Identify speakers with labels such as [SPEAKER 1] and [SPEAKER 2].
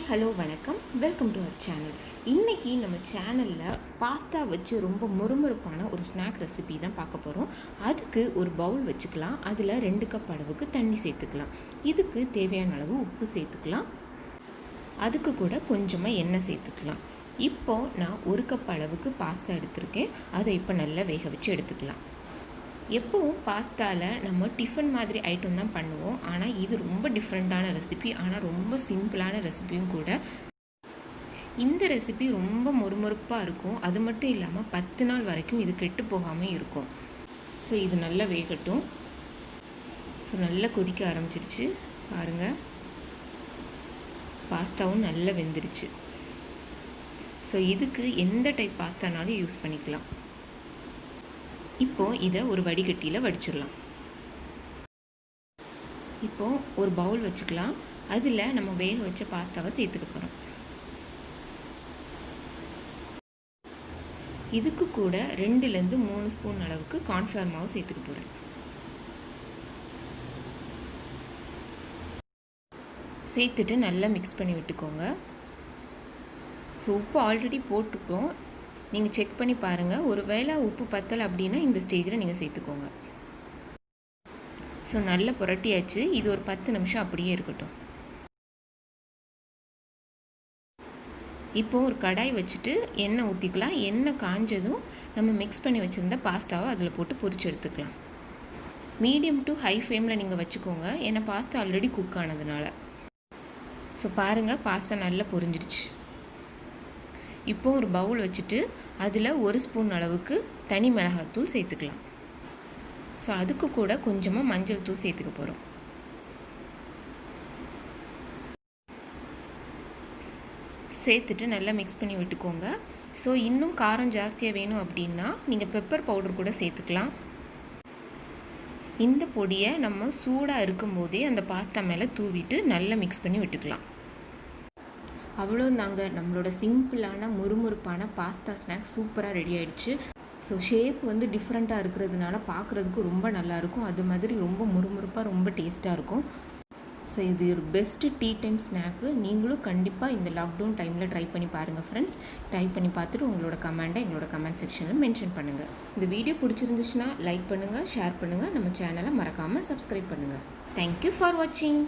[SPEAKER 1] Hello வணக்கம், welcome to our channel. இன்றைக்கி நம்ம சேனலில் பாஸ்தா வச்சு ரொம்ப முறுமுறுப்பான ஒரு ஸ்நாக் ரெசிபி தான் பார்க்க போகிறோம். அதுக்கு ஒரு பவுல் வச்சுக்கலாம். அதில் 2 கப் அளவுக்கு தண்ணி சேர்த்துக்கலாம். இதுக்கு தேவையான அளவு உப்பு சேர்த்துக்கலாம். அதுக்கு கூட கொஞ்சமாக எண்ணெய் சேர்த்துக்கலாம். இப்போது நான் 1 கப் அளவுக்கு பாஸ்தா எடுத்திருக்கேன். அதை இப்போ நல்லா வேக வச்சு எடுத்துக்கலாம். எப்போவும் பாஸ்தாவில் நம்ம டிஃபன் மாதிரி ஐட்டம் தான் பண்ணுவோம். ஆனால் இது ரொம்ப டிஃப்ரெண்ட்டான ரெசிபி, ஆனால் ரொம்ப சிம்பிளான ரெசிபியும் கூட. இந்த ரெசிபி ரொம்ப மொறுமொறுப்பாக இருக்கும். அது மட்டும் இல்லாமல் 10 நாள் வரைக்கும் இது கெட்டு போகாமல் இருக்கும். ஸோ இது நல்லா வேகட்டும். ஸோ நல்லா கொதிக்க ஆரம்பிச்சிருச்சு பாருங்கள். பாஸ்தாவும் நல்லா வெந்துருச்சு. ஸோ இதுக்கு எந்த டைப் பாஸ்தானாலும் யூஸ் பண்ணிக்கலாம். இப்போது இதை ஒரு வடிகட்டியில் வடிச்சிடலாம். இப்போது ஒரு பவுல் வச்சுக்கலாம். அதில் நம்ம வேக வச்ச பாஸ்தாவை சேர்த்துக்க போகிறோம். இதுக்கு கூட 2லேருந்து 3 ஸ்பூன் அளவுக்கு கார்ன்ஃப்ளவர் மாவு சேர்த்துக்க போகிறேன். சேர்த்துட்டு நல்லா மிக்ஸ் பண்ணி விட்டுக்கோங்க. ஸோ உப்பு ஆல்ரெடி போட்டுக்கிறோம். நீங்கள் செக் பண்ணி பாருங்கள். ஒரு வேளை உப்பு பத்தலை அப்படின்னா இந்த ஸ்டேஜில் நீங்கள் சேர்த்துக்கோங்க. ஸோ நல்லா புரட்டியாச்சு. இது ஒரு 10 நிமிஷம் அப்படியே இருக்கட்டும். இப்போது ஒரு கடாய் வச்சுட்டு எண்ணெய் ஊற்றிக்கலாம். எண்ணெய் காஞ்சதும் நம்ம மிக்ஸ் பண்ணி வச்சுருந்த பாஸ்தாவை அதில் போட்டு பொரிச்சு எடுத்துக்கலாம். மீடியம் டு ஹை ஃப்ளேமில் நீங்கள் வச்சுக்கோங்க, ஏன்னா பாஸ்தா ஆல்ரெடி குக் ஆனதுனால. ஸோ பாருங்கள், பாஸ்தா நல்லா பொரிஞ்சிருச்சு. இப்போது ஒரு பவுல் வச்சுட்டு அதில் 1 ஸ்பூன் அளவுக்கு தனி மிளகாத்தூள் சேர்த்துக்கலாம். ஸோ அதுக்கு கூட கொஞ்சமாக மஞ்சள் தூள் சேர்த்துக்க போகிறோம். சேர்த்துட்டு நல்லா மிக்ஸ் பண்ணி விட்டுக்கோங்க. ஸோ இன்னும் காரம் ஜாஸ்தியாக வேணும் அப்படின்னா நீங்கள் பெப்பர் பவுடர் கூட சேர்த்துக்கலாம். இந்த பொடியை நம்ம சூடாக இருக்கும்போதே அந்த பாஸ்தா மேலே தூவிட்டு நல்லா மிக்ஸ் பண்ணி விட்டுக்கலாம். அவ்வளோதாங்க, நம்மளோட சிம்பிளான முறுமுறுப்பான பாஸ்தா ஸ்நாக்ஸ் சூப்பராக ரெடி ஆகிடுச்சு. ஸோ ஷேப் வந்து டிஃப்ரெண்ட்டாக இருக்கிறதுனால பார்க்குறதுக்கு ரொம்ப நல்லாயிருக்கும். அது மாதிரி ரொம்ப முறுமுறுப்பாக ரொம்ப டேஸ்ட்டாக இருக்கும். ஸோ இது ஒரு பெஸ்ட்டு டீ டைம் ஸ்நாக்கு. நீங்களும் கண்டிப்பாக இந்த லாக்டவுன் டைமில் ட்ரை பண்ணி பாருங்கள் ஃப்ரெண்ட்ஸ். ட்ரை பண்ணி பார்த்துட்டு உங்களோட கமெண்ட்டை எங்களோட கமெண்ட் செக்ஷனில் மென்ஷன் பண்ணுங்கள். இந்த வீடியோ பிடிச்சிருந்துச்சுன்னா லைக் பண்ணுங்கள், ஷேர் பண்ணுங்கள். நம்ம சேனலை மறக்காமல் சப்ஸ்கிரைப் பண்ணுங்கள். தேங்க்யூ ஃபார் வாட்சிங்.